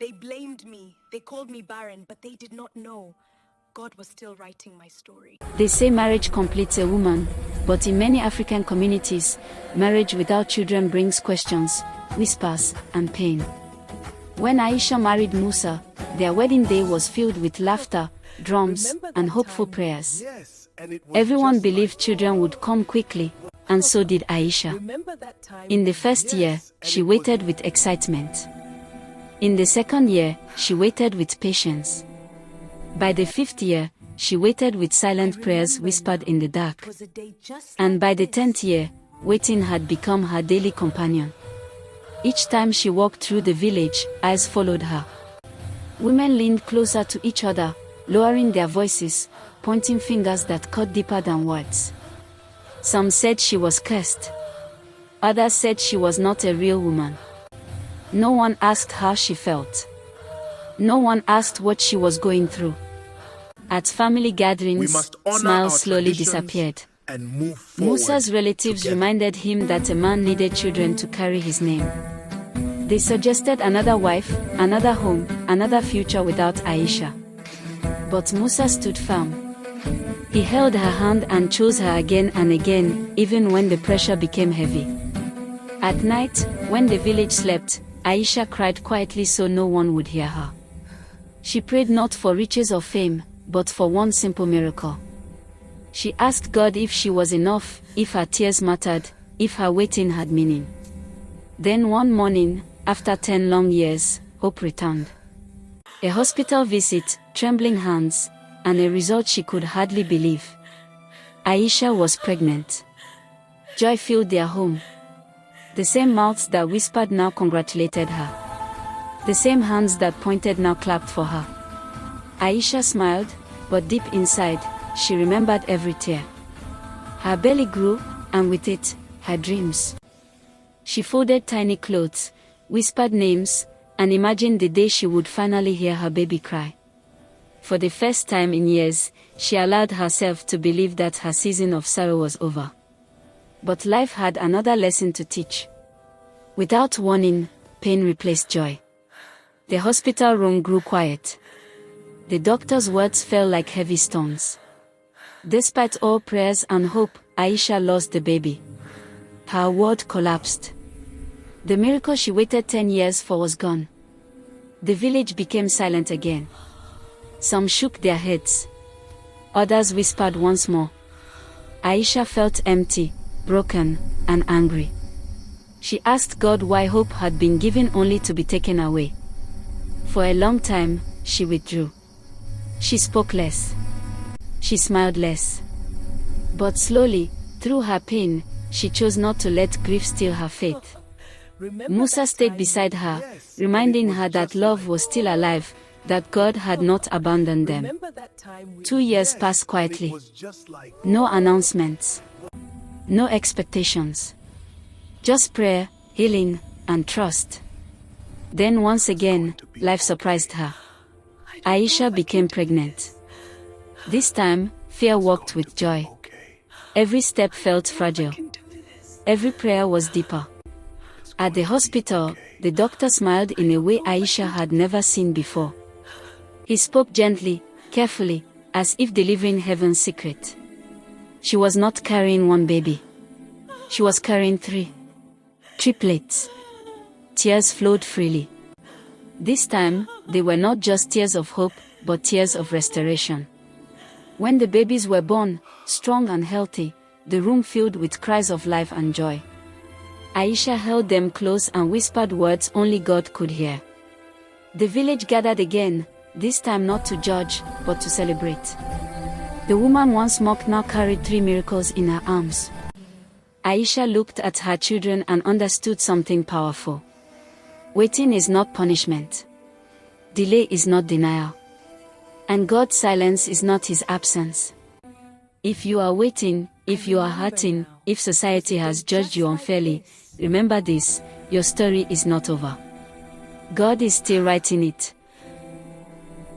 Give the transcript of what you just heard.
They blamed me. They called me barren, but they did not know God was still writing my story. They say marriage completes a woman, but in many African communities, marriage without children brings questions, whispers, and pain. When Aisha married Musa, their wedding day was filled with laughter, drums, and hopeful prayers. Everyone believed children would come quickly, and so did Aisha. In the first year, she waited with excitement. In the second year, she waited with patience. By the fifth year, she waited with silent prayers whispered in the dark. And by the 10th year, waiting had become her daily companion. Each time she walked through the village, eyes followed her. Women leaned closer to each other, lowering their voices, pointing fingers that cut deeper than words. Some said she was cursed. Others said she was not a real woman. No one asked how she felt. No one asked what she was going through. At family gatherings, smiles slowly disappeared. Musa's relatives reminded him that a man needed children to carry his name. They suggested another wife, another home, another future without Aisha. But Musa stood firm. He held her hand and chose her again and again, even when the pressure became heavy. At night, when the village slept, Aisha cried quietly so no one would hear her. She prayed not for riches or fame, but for one simple miracle. She asked God if she was enough, if her tears mattered, if her waiting had meaning. Then one morning, after 10 long years, hope returned. A hospital visit, trembling hands, and a result she could hardly believe. Aisha was pregnant. Joy filled their home. The same mouths that whispered now congratulated her. The same hands that pointed now clapped for her. Aisha smiled, but deep inside, she remembered every tear. Her belly grew, and with it, her dreams. She folded tiny clothes, whispered names, and imagined the day she would finally hear her baby cry. For the first time in years, she allowed herself to believe that her season of sorrow was over. But life had another lesson to teach. Without warning, pain replaced joy. The hospital room grew quiet. The doctor's words fell like heavy stones. Despite all prayers and hope, Aisha lost the baby. Her world collapsed. The miracle she waited 10 years for was gone. The village became silent again. Some shook their heads. Others whispered once more. Aisha felt empty, broken, and angry. She asked God why hope had been given only to be taken away. For a long time, she withdrew. She spoke less. She smiled less. But slowly, through her pain, she chose not to let grief steal her faith. Musa stayed beside her, reminding her that love was still alive, that God had not abandoned them. 2 years passed quietly. No announcements. No expectations. Just prayer, healing, and trust. Then once again, life surprised her. Aisha became pregnant. This time, fear walked with joy. Every step felt fragile. Every prayer was deeper. At the hospital, the doctor smiled in a way Aisha had never seen before. He spoke gently, carefully, as if delivering heaven's secret. She was not carrying one baby. She was carrying 3. Triplets. Tears flowed freely. This time, they were not just tears of hope, but tears of restoration. When the babies were born, strong and healthy, the room filled with cries of life and joy. Aisha held them close and whispered words only God could hear. The village gathered again, this time not to judge, but to celebrate. The woman once mocked now carried 3 miracles in her arms. Aisha looked at her children and understood something powerful. Waiting is not punishment. Delay is not denial. And God's silence is not His absence. If you are waiting, if you are hurting, if society has judged you unfairly, remember this: your story is not over. God is still writing it.